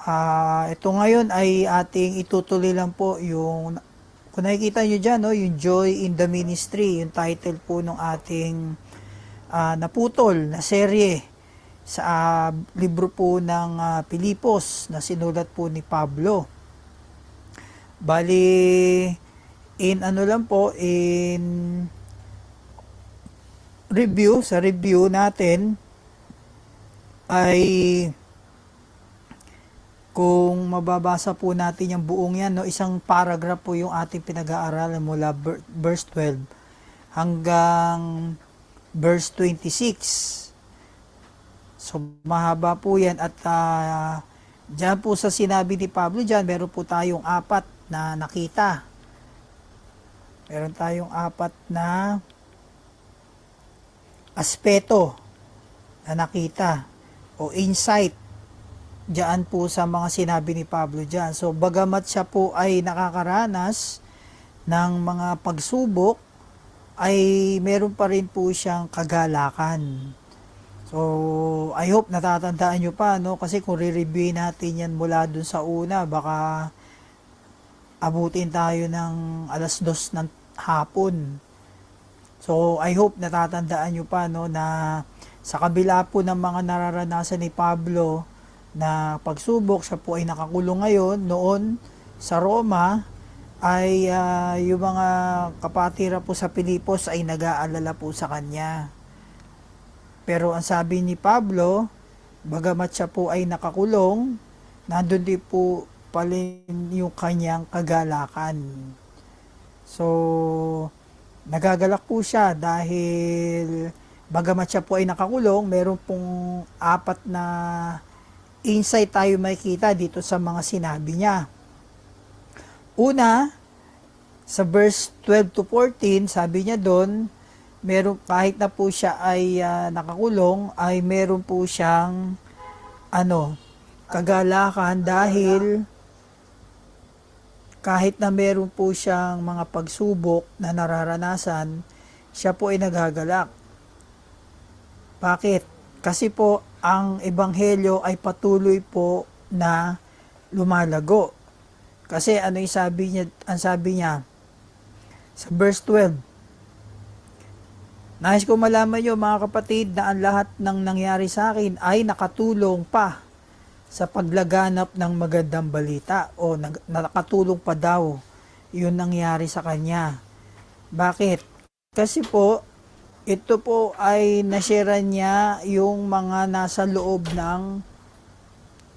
Ito ngayon ay ating itutuloy lang po yung, kung nakikita nyo dyan, no, yung Joy in the Ministry, yung title po ng ating naputol na serye sa libro po ng Pilipos na sinulat po ni Pablo. Bali, in ano lang po, in review, sa review natin, ay kung mababasa po natin yung buong yan, no, isang paragraph po yung ating pinag-aaralan mula verse 12 hanggang verse 26. So, mahaba po yan at dyan po sa sinabi ni Pablo dyan, meron po tayong apat na nakita. Meron tayong apat na aspeto na nakita o insight diyan po sa mga sinabi ni Pablo diyan. So bagamat siya po ay nakakaranas ng mga pagsubok, ay meron pa rin po siyang kagalakan. So I hope natatandaan nyo pa, no? Kasi kung re-review natin yan mula dun sa una, baka abutin tayo ng alas 2 ng hapon. So I hope natatandaan nyo pa, no, na sa kabila po ng mga nararanasan ni Pablo na pagsubok, siya po ay nakakulong ngayon. Noon sa Roma ay yung mga kapatira po sa Pilipos ay nag-aalala po sa kanya. Pero ang sabi ni Pablo, bagamat siya po ay nakakulong, nandun din po pala yung kanyang kagalakan. So, nagagalak po siya dahil bagamat siya po ay nakakulong, meron pong apat na insight tayo makikita dito sa mga sinabi niya. Una, sa verse 12 to 14, sabi niya doon, meron, kahit na po siya ay nakakulong, ay meron po siyang kagalakan dahil kahit na meron po siyang mga pagsubok na nararanasan, siya po ay nagagalak. Bakit? Kasi po, ang ebanghelyo ay patuloy po na lumalago. Kasi ano yung sabi niya, ang sabi niya sa verse 12, nais ko malaman niyo mga kapatid na ang lahat ng nangyari sa akin ay nakatulong pa sa paglaganap ng magandang balita o nakatulong pa daw yun nangyari sa kanya. Bakit? Kasi po, ito po ay nashare niya yung mga nasa loob ng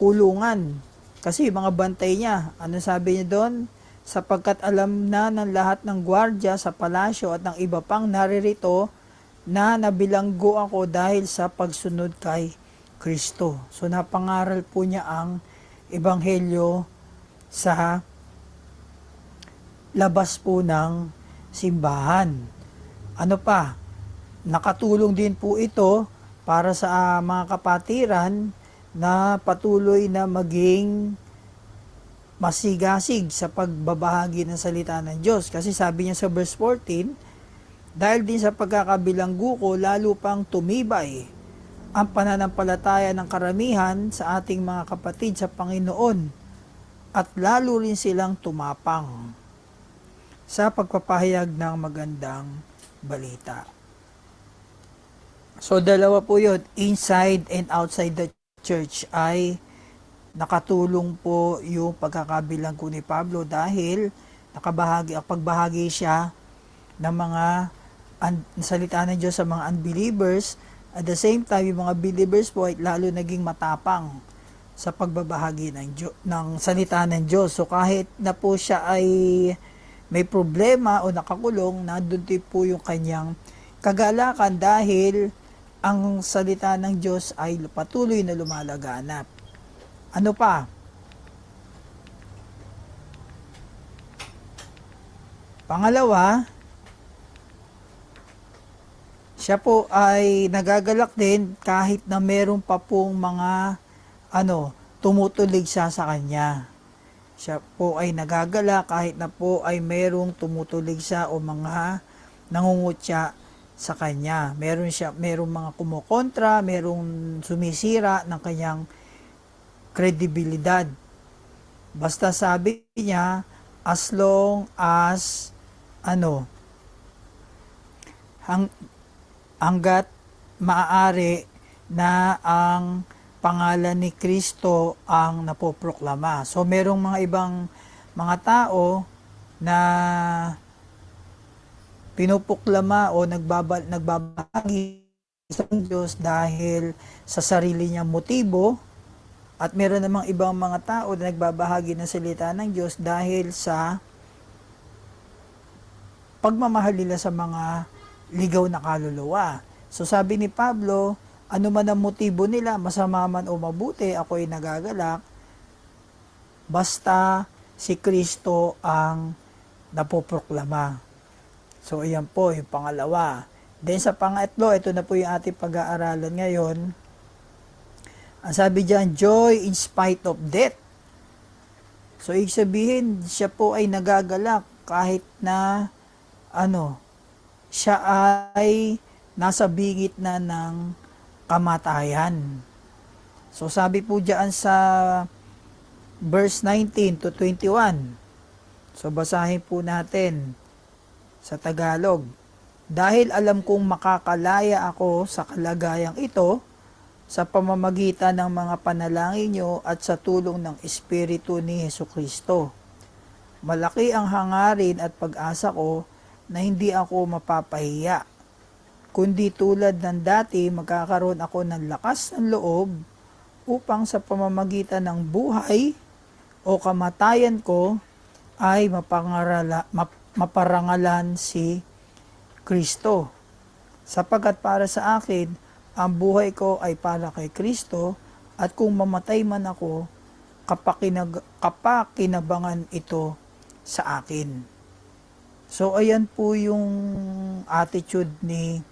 kulungan. Kasi yung mga bantay niya, ano sabi niya doon? Sapagkat alam na ng lahat ng gwardya sa palasyo at ng iba pang naririto na nabilanggo ako dahil sa pagsunod kay Kristo. So napangaral po niya ang ebanghelyo sa labas po ng simbahan. Ano pa? Nakatulong din po ito para sa mga kapatiran na patuloy na maging masigasig sa pagbabahagi ng salita ng Diyos. Kasi sabi niya sa verse 14, dahil din sa pagkakabilanggo ko, lalo pang tumibay ang pananampalataya ng karamihan sa ating mga kapatid sa Panginoon at lalo rin silang tumapang sa pagpapahayag ng magandang balita. So dalawa po yun, inside and outside the church ay nakatulong po yung pagkakabilanggo ni Pablo dahil pagbahagi siya ng mga salita ng Diyos sa mga unbelievers. At the same time, yung mga believers po ay lalo naging matapang sa pagbabahagi ng salita ng Diyos. So kahit na po siya ay may problema o nakakulong, nandun din po yung kanyang kagalakan dahil ang salita ng Diyos ay patuloy na lumalaganap. Ano pa? Pangalawa, siya po ay nagagalak din kahit na meron pa pong mga tumutulig siya sa kanya. Siya po ay nagagalak kahit na po ay merong tumutulig siya o mga nangungutya sa kanya. Merong mga kumukontra, merong sumisira ng kanyang kredibilidad. Basta sabi niya, as long as hanggat maaari na ang pangalan ni Kristo ang napoproklama. So merong mga ibang mga tao na pinupuklama o nagbabahagi sa Diyos dahil sa sarili niyang motibo, at meron namang ibang mga tao na nagbabahagi ng salita ng Diyos dahil sa pagmamahal nila sa mga ligaw na kaluluwa. So sabi ni Pablo, ano man ang motibo nila, masama man o mabuti, ako ay nagagalak, basta si Kristo ang napoproklama. So ayan po yung pangalawa. Then sa pangatlo, ito na po yung ating pag-aaralan ngayon. Ang sabi diyan, joy in spite of death. So ibig sabihin, siya po ay nagagalak kahit na siya ay nasa bingit na ng kamatayan. So sabi po diyan sa verse 19 to 21. So basahin po natin sa Tagalog. Dahil alam kong makakalaya ako sa kalagayang ito sa pamamagitan ng mga panalangin nyo at sa tulong ng Espiritu ni Hesukristo. Malaki ang hangarin at pag-asa ko na hindi ako mapapahiya, kundi tulad ng dati magkakaroon ako ng lakas ng loob upang sa pamamagitan ng buhay o kamatayan ko ay maparangalan si Kristo. Sapagkat para sa akin, ang buhay ko ay para kay Kristo, at kung mamatay man ako, kapakinabangan ito sa akin. So ayan po yung attitude ni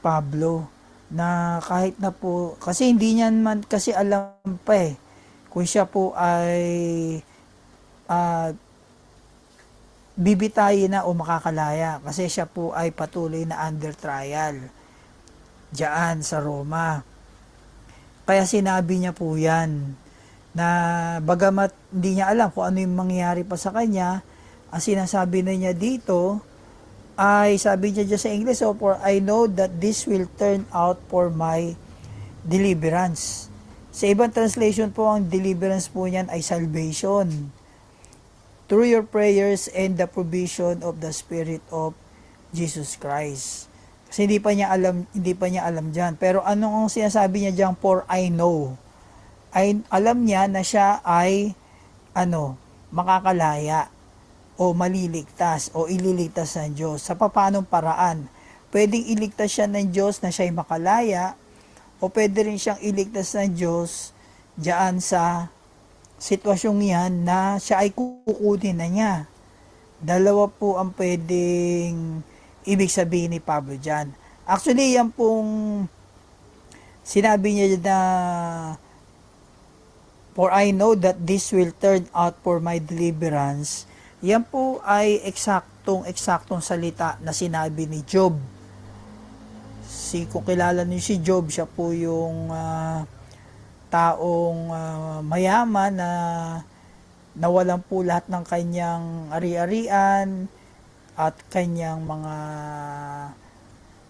Pablo, na kahit na po, kasi hindi niya man kasi alam pa kung siya po ay bibitayin na o makakalaya, kasi siya po ay patuloy na under trial diyan sa Roma. Kaya sinabi niya po yan, na bagamat hindi niya alam kung ano yung mangyayari pa sa kanya, ang sinasabi na niya dito ay, sabi niya dyan sa English, so for I know that this will turn out for my deliverance. Sa ibang translation po, ang deliverance po niyan ay salvation through your prayers and the provision of the Spirit of Jesus Christ. Kasi hindi pa niya alam diyan. Pero anong sinasabi niya diyan, for I know. Alam niya na siya ay makakalaya o maliligtas o ililigtas ng Diyos. Sa paanong paraan? Pwedeng iligtas siya ng Diyos na siya ay makalaya, o pwede rin siyang iligtas ng Diyos diyan sa sitwasyong yan na siya ay kukunin na niya. Dalawa po ang pwedeng ibig sabihin ni Pablo dyan. Actually, yan pong sinabi niya na for I know that this will turn out for my deliverance, yan po ay eksaktong salita na sinabi ni Job. Kung kilala niyo si Job, siya po yung taong mayaman na nawalan po lahat ng kanyang ari-arian at kanyang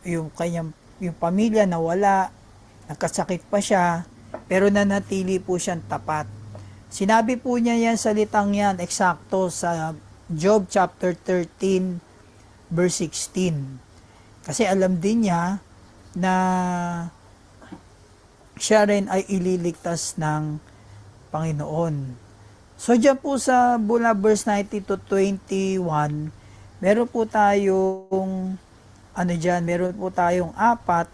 yung pamilya nawala, nagkasakit pa siya, pero nanatili po siyang tapat. Sinabi po niya yan, salitang yan, eksakto sa Job chapter 13 verse 16. Kasi alam din niya na siya rin ay ililigtas ng Panginoon. So dyan po sa mula verse 19 to 21, meron po tayong meron po tayong apat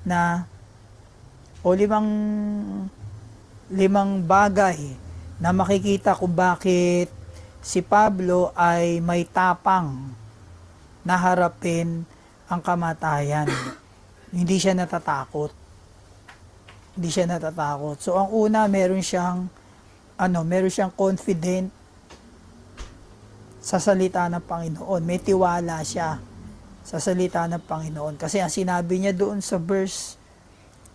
na o limang bagay na makikita kung bakit si Pablo ay may tapang na harapin ang kamatayan. Hindi siya natatakot. So ang una, meron siyang confident sa salita ng Panginoon. May tiwala siya sa salita ng Panginoon. Kasi ang sinabi niya doon sa verse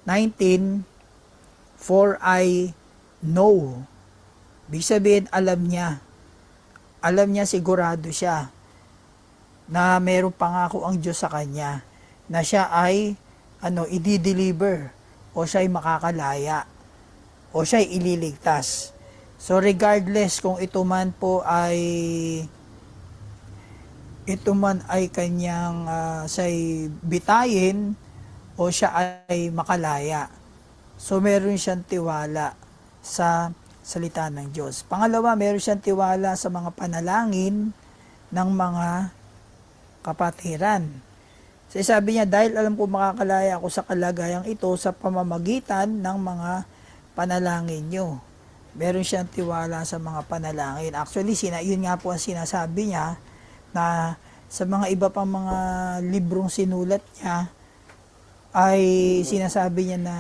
19, for I No. Ibig sabihin, alam niya, sigurado siya na meron pangako ang Diyos sa kanya na siya ay i-deliver o siya ay makakalaya o siya ay ililigtas. So regardless kung ito man ay kanyang siya'y bitayin o siya ay makalaya. So meron siyang tiwala sa salita ng Diyos. Pangalawa, meron siyang tiwala sa mga panalangin ng mga kapatiran. So sabi niya, dahil alam ko makakalaya ako sa kalagayang ito sa pamamagitan ng mga panalangin nyo. Meron siyang tiwala sa mga panalangin. Actually, yun nga po ang sinasabi niya na sa mga iba pang mga librong sinulat niya ay sinasabi niya na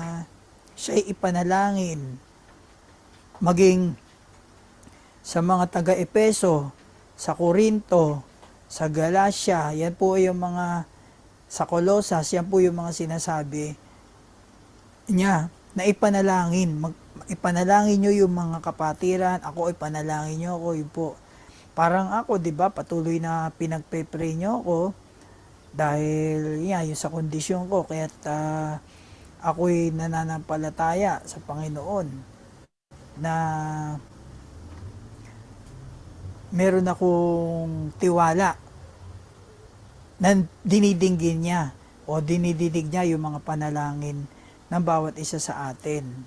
siya'y ipanalangin. Maging sa mga taga-Epeso, sa Korinto, sa Galacia, yan po yung mga, sa Colosas, yan po yung mga sinasabi niya na ipanalangin. Ipanalangin nyo yung mga kapatiran, ako ipanalangin nyo ako, yun po. Parang ako, di ba, patuloy na pinagpe-pray nyo ako dahil yung sa kondisyon ko, kaya't ako'y nananampalataya sa Panginoon na meron akong tiwala na dinidinggin niya o dinididig niya yung mga panalangin ng bawat isa sa atin.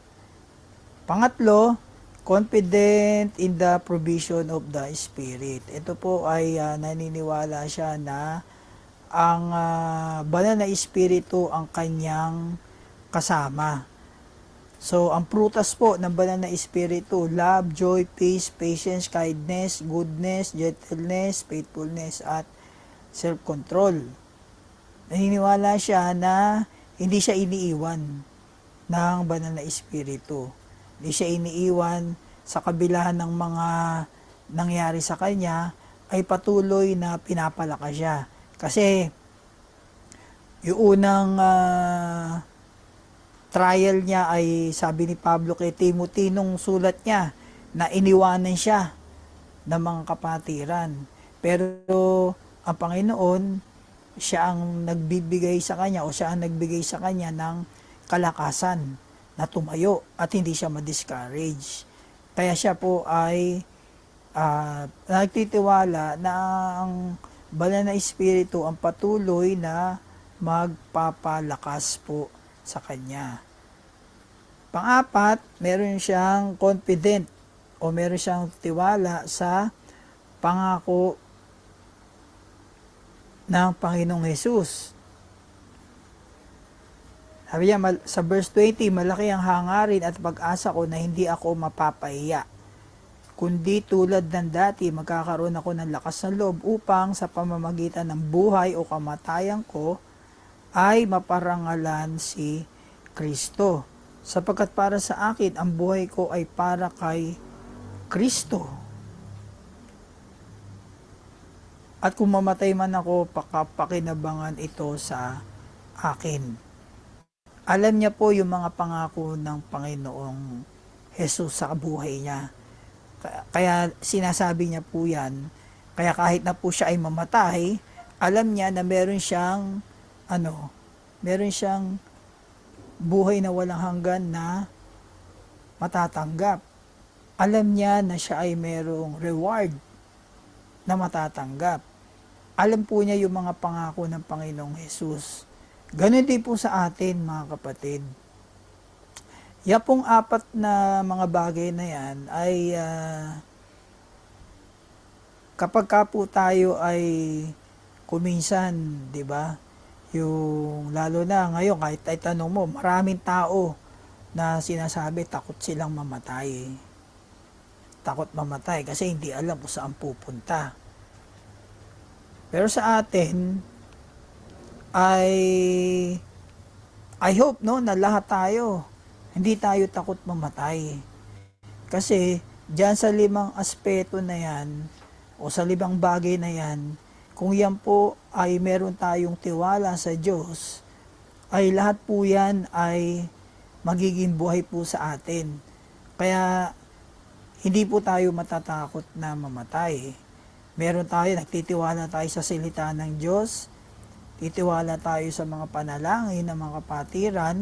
Pangatlo, confident in the provision of the Spirit. Ito po ay naniniwala siya na ang banal na Espiritu ang kanyang kasama. So, ang prutas po ng banal na Espiritu, love, joy, peace, patience, kindness, goodness, gentleness, faithfulness, at self-control. Naniniwala siya na hindi siya iniiwan ng banal na Espiritu. Hindi siya iniiwan sa kabila ng mga nangyari sa kanya, ay patuloy na pinapalakas siya. Kasi, yung unang trial niya ay sabi ni Pablo kay Timothy nung sulat niya na iniwanan siya ng mga kapatiran. Pero ang Panginoon, siya ang nagbibigay sa kanya o siya ang nagbigay sa kanya ng kalakasan na tumayo at hindi siya ma-discourage. Kaya siya po ay nagtitiwala na ang banal na Espiritu ang patuloy na magpapalakas po sa kanya. Pang-apat, meron siyang confident o meron siyang tiwala sa pangako ng Panginoong Hesus. Sabi niya sa verse 20, malaki ang hangarin at pag-asa ko na hindi ako mapapahiya. Kundi tulad ng dati, magkakaroon ako ng lakas ng loob upang sa pamamagitan ng buhay o kamatayan ko ay maparangalan si Kristo. Sapagkat para sa akin, ang buhay ko ay para kay Kristo. At kung mamatay man ako, pakinabangan ito sa akin. Alam niya po yung mga pangako ng Panginoong Jesus sa buhay niya. Kaya sinasabi niya po yan. Kaya kahit na po siya ay mamatay, alam niya na meron siyang buhay na walang hanggan na matatanggap. Alam niya na siya ay merong reward na matatanggap. Alam po niya yung mga pangako ng Panginoong Jesus. Ganun din po sa atin, mga kapatid. Yan pong apat na mga bagay na yan ay kapag ka po tayo ay kuminsan, di ba? Yung lalo na ngayon, kahit ay tanong mo, maraming tao na sinasabi takot silang mamatay. Takot mamatay kasi hindi alam kung saan pupunta. Pero sa atin, I hope na lahat tayo, hindi tayo takot mamatay. Kasi diyan sa 5 aspeto na yan, o sa 5 bagay na yan, kung yan po ay meron tayong tiwala sa Diyos, ay lahat po yan ay magiging buhay po sa atin. Kaya hindi po tayo matatakot na mamatay. Meron tayo, nagtitiwala tayo sa salita ng Diyos, titiwala tayo sa mga panalangin ng mga kapatiran,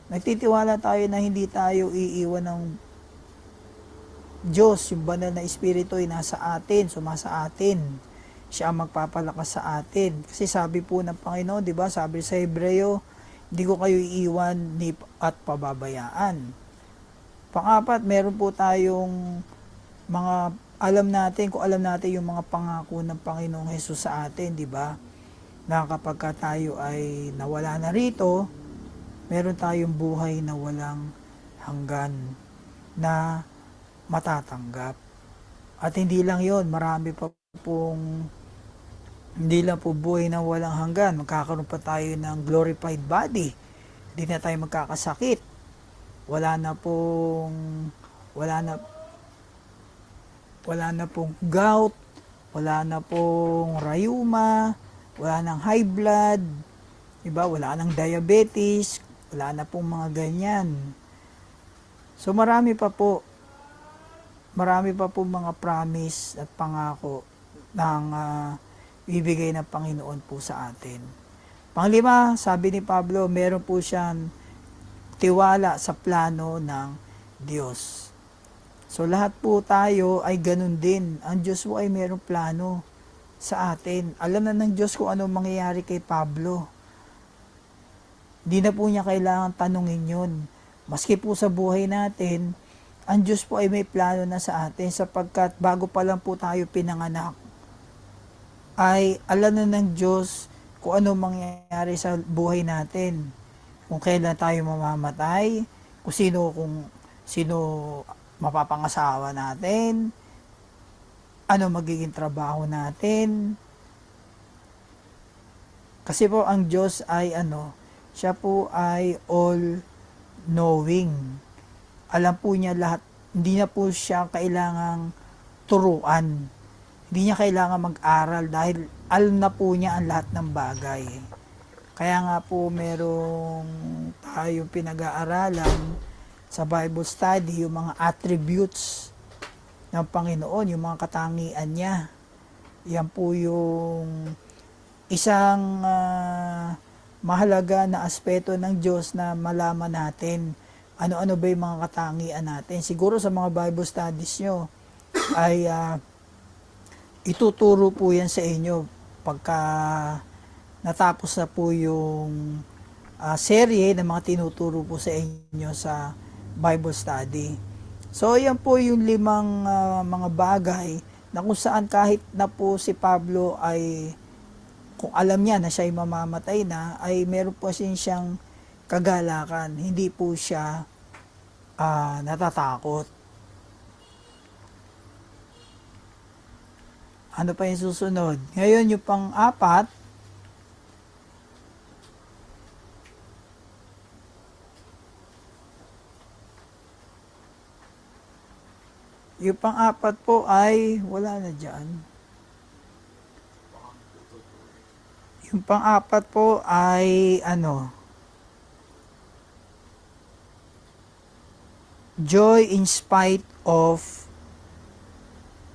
nagtitiwala tayo na hindi tayo iiwan ng Diyos, yung banal na Espiritu ay nasa atin, sumasa atin. Siya ang magpapalakas sa atin. Kasi sabi po ng Panginoon, di ba, sabi sa Hebreo, hindi ko kayo iiwan at pababayaan. Pang-apat, meron po tayong mga kung alam natin yung mga pangako ng Panginoong Hesus sa atin, di ba? Na kapag tayo ay nawala na rito, meron tayong buhay na walang hanggan na matatanggap. At hindi lang yon, marami pa pong hindi lang po buhay na walang hanggan. Magkakaroon pa tayo ng glorified body. Hindi na tayo magkakasakit. Wala na pong gout, wala na pong rayuma, wala nang high blood, diba? Wala nang diabetes, wala na pong mga ganyan. So marami pa po mga promise at pangako ng bibigay ng Panginoon po sa atin. Panglima, sabi ni Pablo, meron po siyang tiwala sa plano ng Diyos. So lahat po tayo ay ganun din. Ang Diyos po ay mayroong plano sa atin. Alam na ng Diyos kung ano mangyayari kay Pablo. Hindi na po niya kailangan tanungin yun. Maski po sa buhay natin, ang Diyos po ay may plano na sa atin sapagkat bago pa lang po tayo pinanganak, ay alam na ng Diyos kung ano mangyayari sa buhay natin. Kung kailan tayo mamamatay, kung sino mapapangasawa natin, ano magiging trabaho natin. Kasi po ang Diyos ay siya po ay all-knowing. Alam po niya lahat. Hindi na po siya kailangang turuan. Hindi niya kailangan mag-aral dahil alam na po niya ang lahat ng bagay. Kaya nga po merong tayong pinag-aaralan sa Bible study, yung mga attributes ng Panginoon, yung mga katangian niya. Yan po yung isang mahalaga na aspeto ng Diyos na malaman natin. Ano-ano ba yung mga katangian natin. Siguro sa mga Bible studies nyo ay ituturo po yan sa inyo pagka natapos na po yung serye ng mga tinuturo po sa inyo sa Bible study. So, yan po yung 5 mga bagay na kung saan kahit na po si Pablo ay, kung alam niya na siya ay mamamatay na, ay meron po siyang kagalakan. Hindi po siya natatakot. Ano pa yung susunod? Ngayon, yung pang-apat, po ay, wala na dyan. Yung pang-apat po ay, joy in spite of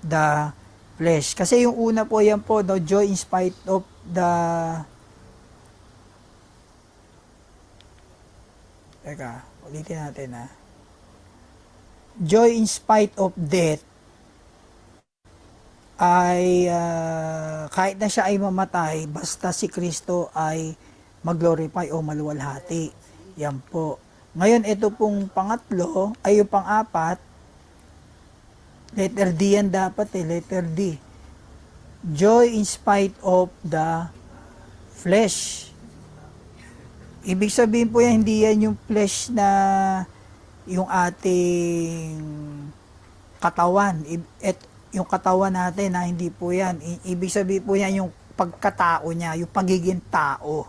the flesh. Kasi yung una po, yan po, joy in spite of the, teka, ulitin natin joy in spite of death ay kahit na siya ay mamatay, basta si Kristo ay mag-glorify o maluwalhati. Yan po. Ngayon, ito pong pangatlo, ay yung pang-apat, letter D yan dapat letter D. Joy in spite of the flesh. Ibig sabihin po yan, hindi yan yung flesh na yung ating katawan. Yung katawan natin na hindi po yan. Ibig sabihin po yan yung pagkatao niya, yung pagiging tao.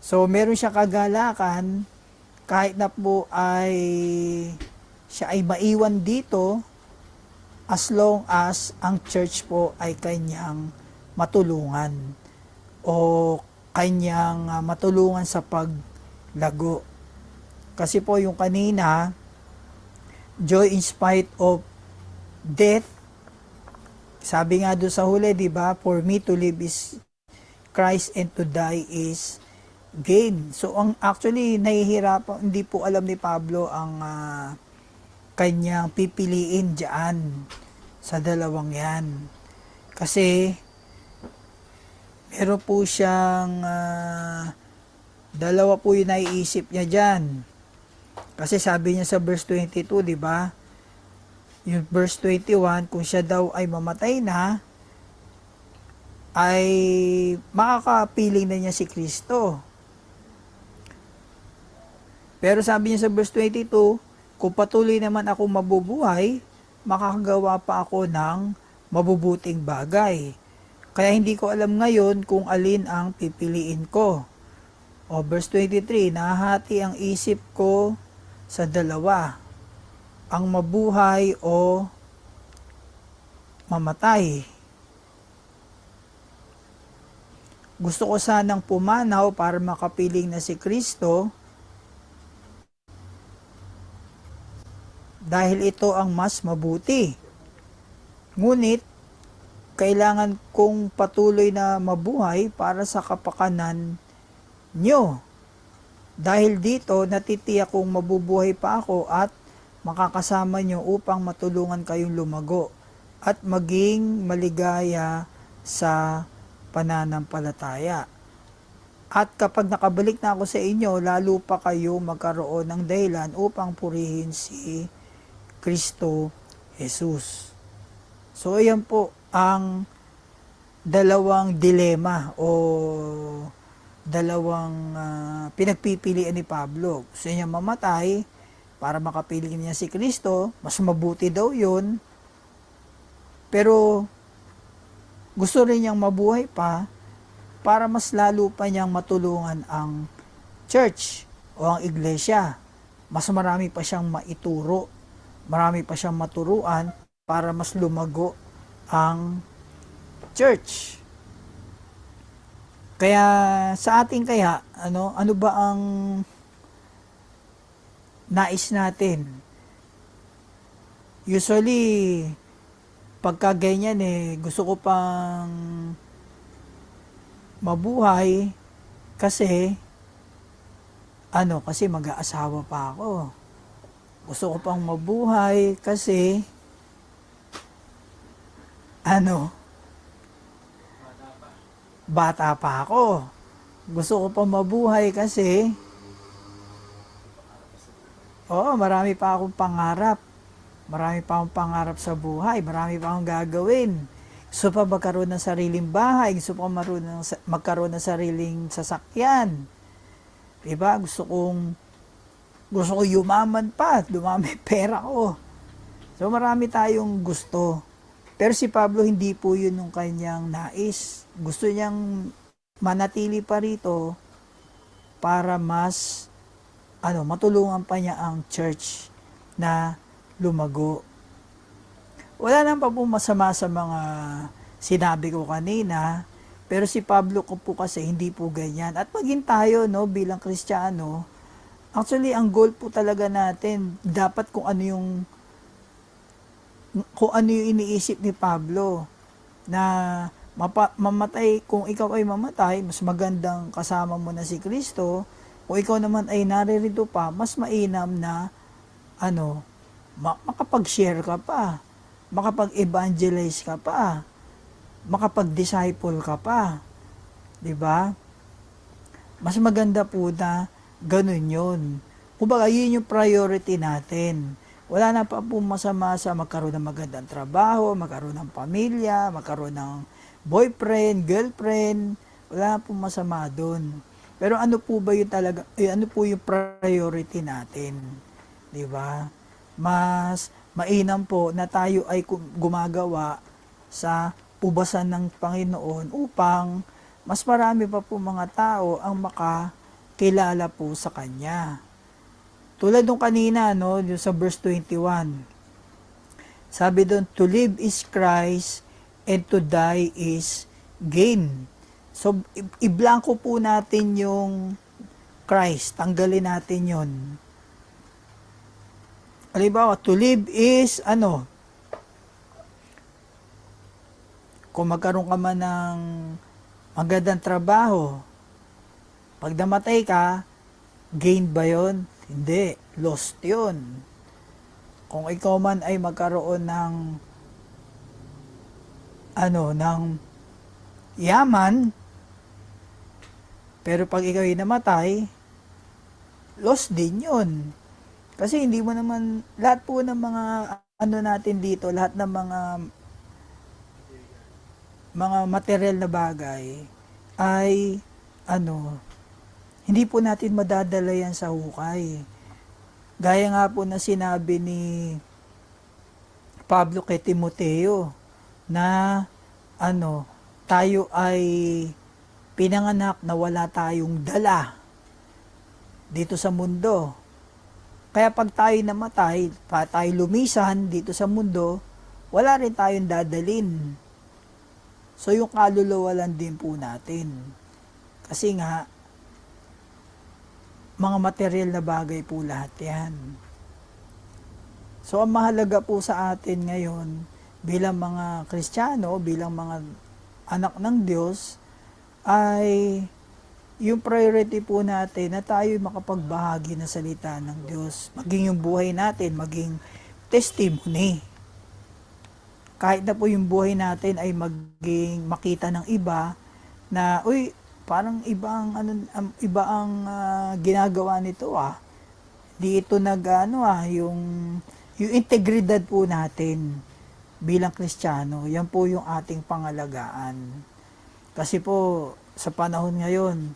So, meron siya kagalakan kahit na po ay siya ay maiwan dito as long as ang church po ay kanyang matulungan o kanyang matulungan sa paglago. Kasi po yung kanina, joy in spite of death. Sabi nga doon sa huli, di ba? For me to live is Christ and to die is gain. So, ang actually, nahihirapan, hindi po alam ni Pablo ang kanyang pipiliin dyan sa dalawang yan. Kasi, meron po siyang dalawa po yung naiisip niya dyan. Kasi sabi niya sa verse 22, di ba? Yung verse 21, kung siya daw ay mamatay na, ay makakapiling na niya si Kristo. Pero sabi niya sa verse 22, kung patuloy naman ako mabubuhay, makakagawa pa ako ng mabubuting bagay. Kaya hindi ko alam ngayon kung alin ang pipiliin ko. O verse 23, nahahati ang isip ko sa dalawa, ang mabuhay o mamatay. Gusto ko sanang pumanaw para makapiling na si Kristo, dahil ito ang mas mabuti. Ngunit, kailangan kong patuloy na mabuhay para sa kapakanan nyo. Dahil dito, natitiyak kong mabubuhay pa ako at makakasama nyo upang matulungan kayong lumago at maging maligaya sa pananampalataya. At kapag nakabalik na ako sa inyo, lalo pa kayo magkaroon ng dahilan upang purihin si Kristo Jesus. So, ayan po ang dalawang dilema o dalawang pinagpipilian ni Pablo. Gusto niya mamatay para makapiling niya si Kristo, mas mabuti daw yun, pero gusto rin niyang mabuhay pa para mas lalo pa niyang matulungan ang church o ang iglesia. Mas marami pa siyang maituro, marami pa siyang maturuan para mas lumago ang church. Kaya sa ating ano ba ang nais natin? Usually, pagka ganyan gusto ko pang mabuhay kasi kasi mag-aasawa pa ako. Gusto ko pang mabuhay kasi bata pa ako. Gusto ko pang mabuhay kasi marami pa akong pangarap. Marami pa akong pangarap sa buhay. Marami pa akong gagawin. Gusto pa magkaroon ng sariling bahay. Gusto pa magkaroon ng sariling sasakyan. Diba? Gusto ko yumaman pa. Dumami pera ko. So marami tayong gusto. Pero si Pablo hindi po yun yung kanyang nais. Gusto niyang manatili pa rito para mas matulungan pa niya ang church na lumago. Wala nang pa po masama sa mga sinabi ko kanina, pero si Pablo ko po kasi hindi po ganyan. At maging tayo bilang Kristiyano, actually ang goal po talaga natin, dapat kung ano yung iniisip ni Pablo na mamatay, kung ikaw ay mamatay, mas magandang kasama mo na si Kristo. Kung ikaw naman ay naririto pa, mas mainam na makapag-share ka pa, makapag-evangelize ka pa, makapag-disciple ka pa. 'Di ba? Mas maganda po na ganun 'yun. Kumbaga, yun yung priority natin. Wala na pa po masama sa magkaroon ng magandang trabaho, magkaroon ng pamilya, magkaroon ng boyfriend, girlfriend. Wala na po masama doon. Pero ano po ba yung talaga, ano po yung priority natin? 'Di ba? Mas mainam po na tayo ay gumagawa sa ubasan ng Panginoon upang mas marami pa po mga tao ang makakilala po sa Kanya. Tulad nung kanina, yung sa verse 21. Sabi doon, to live is Christ and to die is gain. So, i-blanko po natin yung Christ. Tanggalin natin yon. Halimbawa, to live is ano, kung magkaroon ka man ng magandang trabaho, pag namatay ka, gain ba yun? Hindi, lost yun. Kung ikaw man ay magkaroon ng ano, ng yaman, pero pag ikaw ay namatay, lost din yun. Kasi hindi mo naman, lahat po ng mga ano natin dito, lahat ng mga material na bagay ay ano, hindi po natin madadala yan sa hukay. Gaya nga po na sinabi ni Pablo kay Timoteo na ano, tayo ay pinanganak na wala tayong dala dito sa mundo. Kaya pag tayo namatay, pa tayo lumisan dito sa mundo, wala rin tayong dadalin. So yung kaluluwa lang din po natin. Kasi nga, mga material na bagay po lahat yan. So ang mahalaga po sa atin ngayon, bilang mga Kristiyano, bilang mga anak ng Diyos, ay yung priority po natin na tayo makapagbahagi ng salita ng Diyos. Maging yung buhay natin, maging testimony. Kahit na po yung buhay natin ay maging makita ng iba na, uy, parang iba ang ginagawa nito Di ito yung integridad po natin bilang Kristiyano, yan po yung ating pangalagaan. Kasi po, sa panahon ngayon,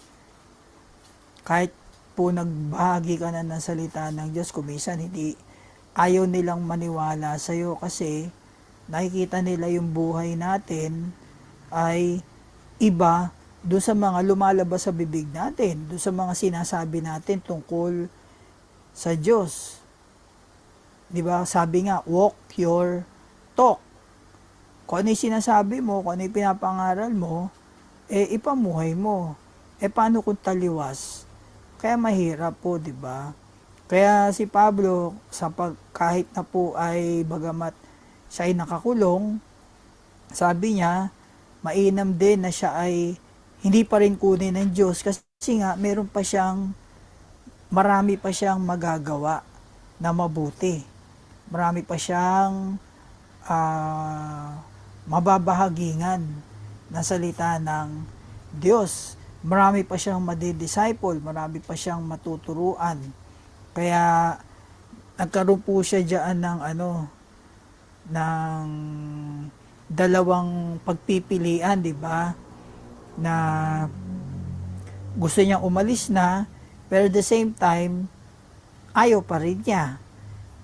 kahit po nagbahagi ka na ng salita ng Diyos, kumisan hindi ayaw nilang maniwala sa iyo kasi nakikita nila yung buhay natin ay iba doon sa mga lumalabas sa bibig natin, doon sa mga sinasabi natin tungkol sa Diyos. 'Di ba? Sabi nga, walk your talk. Kung ano yung sinasabi mo, kung ano yung pinapangaral mo, ipamuhay mo. Paano kung taliwas? Kaya mahirap po, 'di ba? Kaya si Pablo, kahit na po ay bagamat siya ay nakakulong, sabi niya, mainam din na siya ay hindi pa rin kunin ng Diyos kasi nga marami pa siyang magagawa na mabuti. Marami pa siyang mababahagingan na salita ng Diyos. Marami pa siyang madidisciple, marami pa siyang matuturuan. Kaya nagkaroon po siya diyan ng dalawang pagpipilian, 'di ba? Na gusto niyang umalis na, pero at the same time ayaw pa rin niya.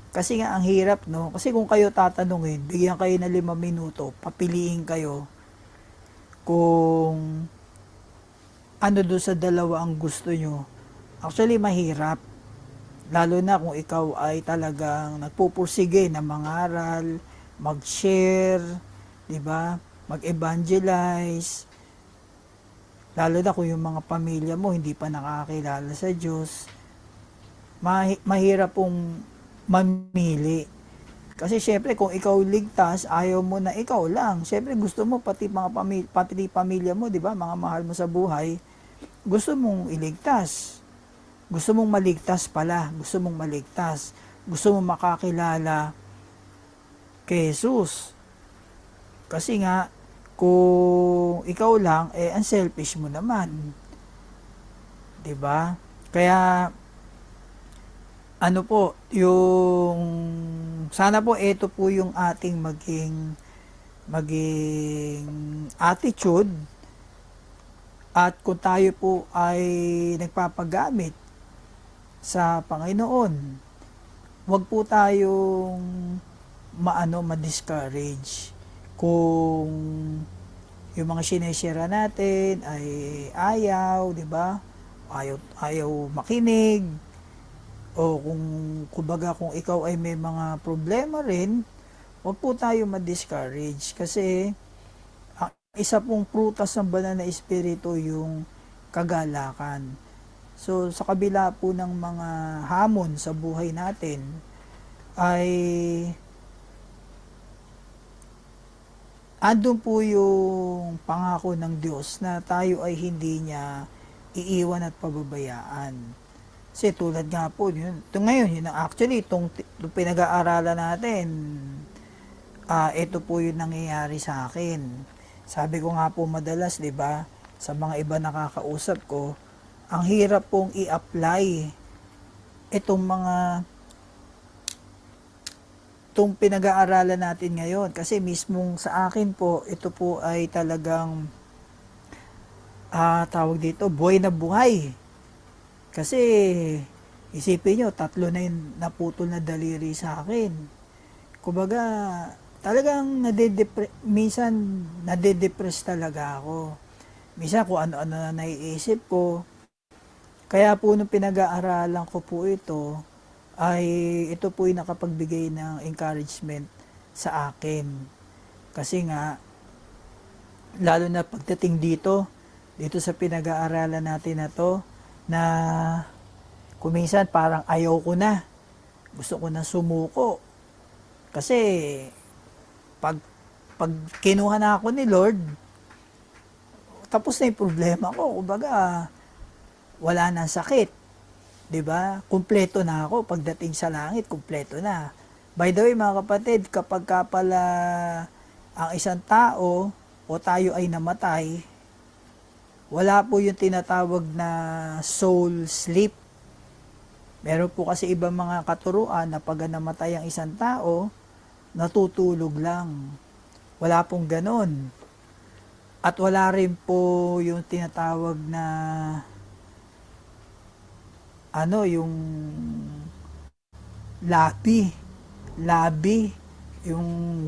Kasi nga ang hirap, no? Kasi kung kayo tatanungin, bigyan kayo ng 5 minuto, papiliin kayo kung ano doon sa dalawa ang gusto nyo. Actually, mahirap. Lalo na kung ikaw ay talagang nagpupursige na mangaral, mag-share, di ba? Mag-evangelize. Lalo na kung yung mga pamilya mo hindi pa nakakilala sa Diyos. Mahirap pong mamili. Kasi syempre kung ikaw ligtas, ayaw mo na ikaw lang. Syempre gusto mo pati pamilya mo, di ba? Mga mahal mo sa buhay, gusto mong iligtas. Gusto mong maligtas pala. Gusto mong maligtas. Gusto mong makakilala kay Jesus. Kasi nga, kung ikaw lang, ang selfish mo naman. 'Di ba? Kaya, ano po, sana po ito po yung ating maging attitude. At kung tayo po ay nagpapagamit sa Panginoon, wag po tayong ma-discourage kung yung mga sineshare natin ay ayaw, 'di ba? Ayaw makinig, o kung ikaw ay may mga problema rin, wag po tayo ma-discourage kasi isa pong prutas ng banal na espiritu yung kagalakan. So, sa kabila po ng mga hamon sa buhay natin, ay andun po yung pangako ng Diyos na tayo ay hindi niya iiwan at pababayaan. Kasi tulad nga po, yun, ito ngayon, yun ang actually, itong pinag-aaralan natin, ito po yung nangyayari sa akin. Sabi ko nga po madalas, di ba, sa mga iba nakakausap ko, ang hirap pong i-apply itong itong pinag-aaralan natin ngayon. Kasi mismong sa akin po, ito po ay talagang, tawag dito, buhay na buhay. Kasi, isipin nyo, 3 na yung naputol na daliri sa akin. Kumbaga, talagang minsan nade-depress talaga ako. Minsan kung ano-ano na naiisip ko. Kaya po nung pinag-aaralan ko po ito, ay ito po yung nakapagbigay ng encouragement sa akin. Kasi nga, lalo na pagdating dito sa pinag-aaralan natin na to, na kuminsan parang ayaw ko na. Gusto ko na sumuko. Kasi pag kinuha na ako ni Lord, tapos na yung problema ko. Kumbaga, wala na sakit. 'Di ba? Kumpleto na ako pagdating sa langit, kumpleto na. By the way, mga kapatid, kapag ka pala ang isang tao o tayo ay namatay, wala po yung tinatawag na soul sleep. Meron po kasi ibang mga katuruan na pag namatay ang isang tao, natutulog lang. Wala pong ganon. At wala rin po yung tinatawag na yung labi, yung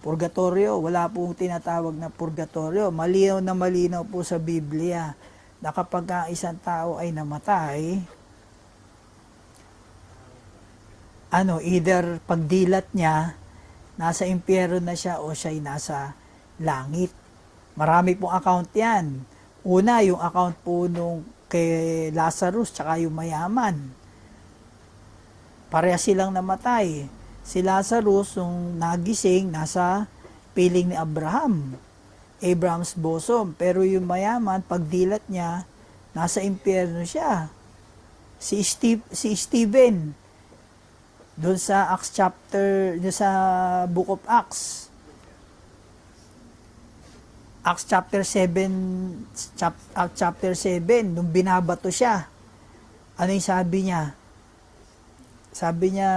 purgatorio, wala pong tinatawag na purgatorio. Malinaw po sa Biblia na kapag ang isang tao ay namatay, either pagdilat niya, nasa impyerno na siya o siya ay nasa langit. Marami pong account yan. Una, yung account po nung kay Lazarus tsaka yung mayaman. Pareha silang namatay. Si Lazarus, nung nagising, nasa piling ni Abraham's bosom. Pero yung mayaman, pagdilat niya, nasa impyerno siya. Si Stephen, doon sa Acts chapter, doon sa Book of Acts chapter 7, chapter 7, nung binabato siya, ano yung sabi niya? Sabi niya,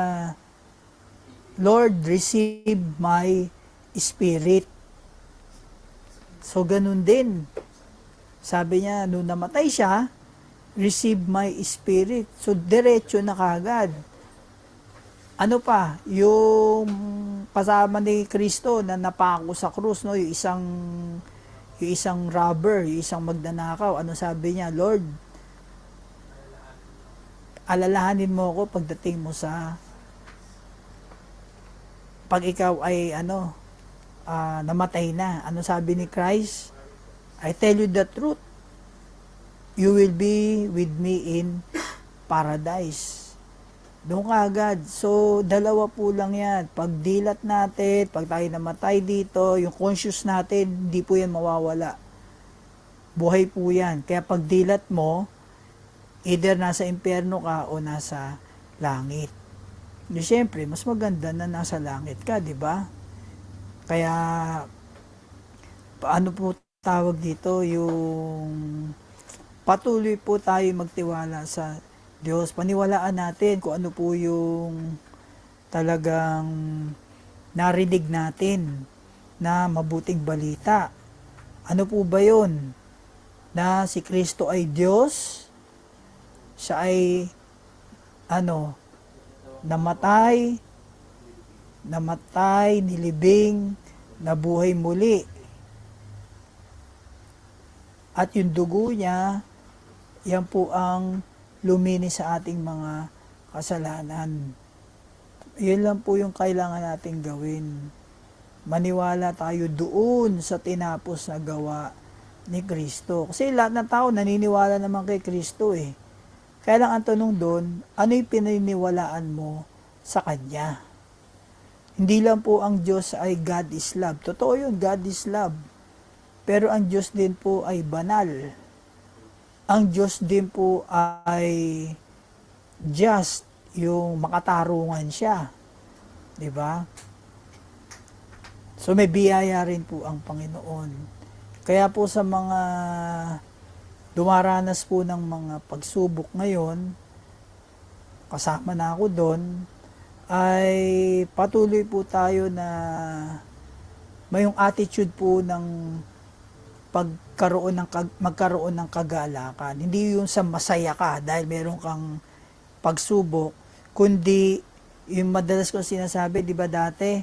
Lord, receive my spirit. So, ganun din. Sabi niya, nung namatay siya, receive my spirit. So, diretso na kagad. Ano pa, yung kasama ni Kristo na napako sa krus, no? Yung isang robber, yung isang magnanakaw, ano sabi niya? Lord, alalahanin mo ako pagdating mo pag ikaw ay namatay na. Ano sabi ni Christ? I tell you the truth, you will be with me in paradise. Doon ka agad. So, dalawa po lang yan. Pag dilat natin, pag tayo namatay dito, yung conscious natin, hindi po yan mawawala. Buhay po yan. Kaya pag dilat mo, either nasa impyerno ka o nasa langit. Di syempre, mas maganda na nasa langit ka, di ba? Kaya, paano po tawag dito, yung patuloy po tayo magtiwala sa Diyos. Paniwalaan natin kung ano po yung talagang narinig natin na mabuting balita. Ano po ba yun? Na si Kristo ay Diyos, siya ay namatay, nilibing, nabuhay muli. At yung dugo niya, yan po ang luminis sa ating mga kasalanan. Yun lang po yung kailangan nating gawin. Maniwala tayo doon sa tinapos na gawa ni Kristo. Kasi lahat ng tao naniniwala naman kay Kristo eh. Kaya lang ang tanong doon, ano yung pinaniniwalaan mo sa Kanya? Hindi lang po ang Diyos ay God is love. Totoo yun, God is love. Pero ang Diyos din po ay banal. Ang Diyos din po ay just, yung makatarungan siya. 'Di ba? So may biyaya rin po ang Panginoon. Kaya po sa mga dumaranas po ng mga pagsubok ngayon, kasama na ako doon, ay patuloy po tayo na may yung attitude po ng magkaroon ng kagalakan. Hindi yung sa masaya ka dahil meron kang pagsubok, kundi yung madalas ko sinasabi, di ba dati,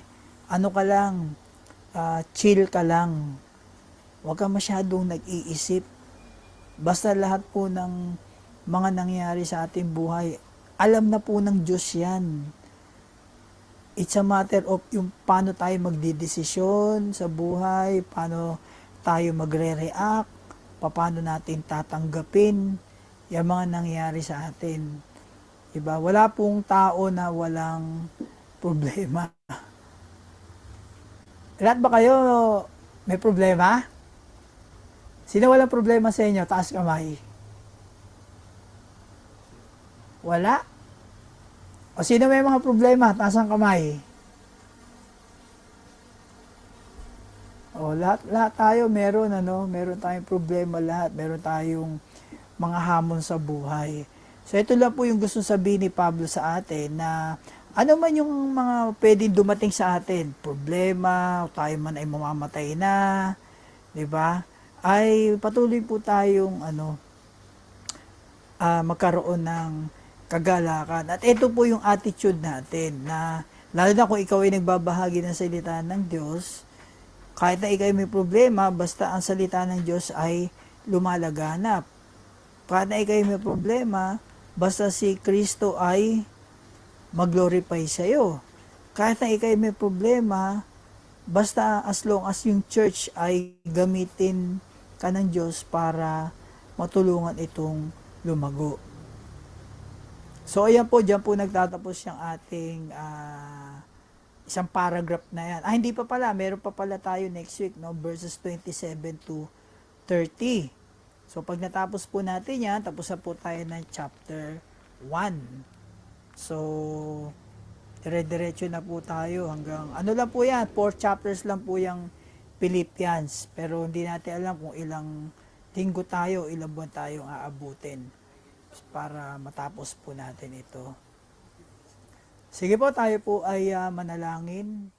ano ka lang, chill ka lang. Huwag ka masyadong nag-iisip. Basta lahat po ng mga nangyari sa ating buhay, alam na po ng Diyos yan. It's a matter of yung paano tayo magdidesisyon sa buhay, paano tayo magre-react, paano natin tatanggapin yung mga nangyari sa atin. Diba? Wala pong tao na walang problema. Lahat ba kayo may problema? Sino walang problema sa inyo? Taas kamay. Wala? O sino may mga problema? Taas ang kamay. O lahat tayo meron meron tayong problema lahat, meron tayong mga hamon sa buhay. So ito lang po yung gusto sabihin ni Pablo sa atin na ano man yung mga pwedeng dumating sa atin, problema, tayo man ay mamamatay na, 'di ba? Ay patuloy po tayong magkaroon ng kagalakan. At ito po yung attitude natin na lalo na kung ikaw ay nagbabahagi ng salita ng Diyos, kahit na ikaw may problema, basta ang salita ng Diyos ay lumalaganap. Kahit na ikaw may problema, basta si Kristo ay mag-glorify sa iyo. Kahit na ikaw may problema, basta as long as yung church ay gamitin ka ng Diyos para matulungan itong lumago. So ayan po, dyan po nagtatapos yung ating isang paragraph na yan. Hindi pa pala, meron pa pala tayo next week, verses 27 to 30. So pag natapos po natin yan, tapos na po tayo ng chapter 1. So, dire-diretso na po tayo hanggang, lang po yan, 4 chapters lang po yung Philippians. Pero hindi natin alam kung ilang linggo tayo, ilang buwan tayong aabutin para matapos po natin ito. Sige po, tayo po ay manalangin.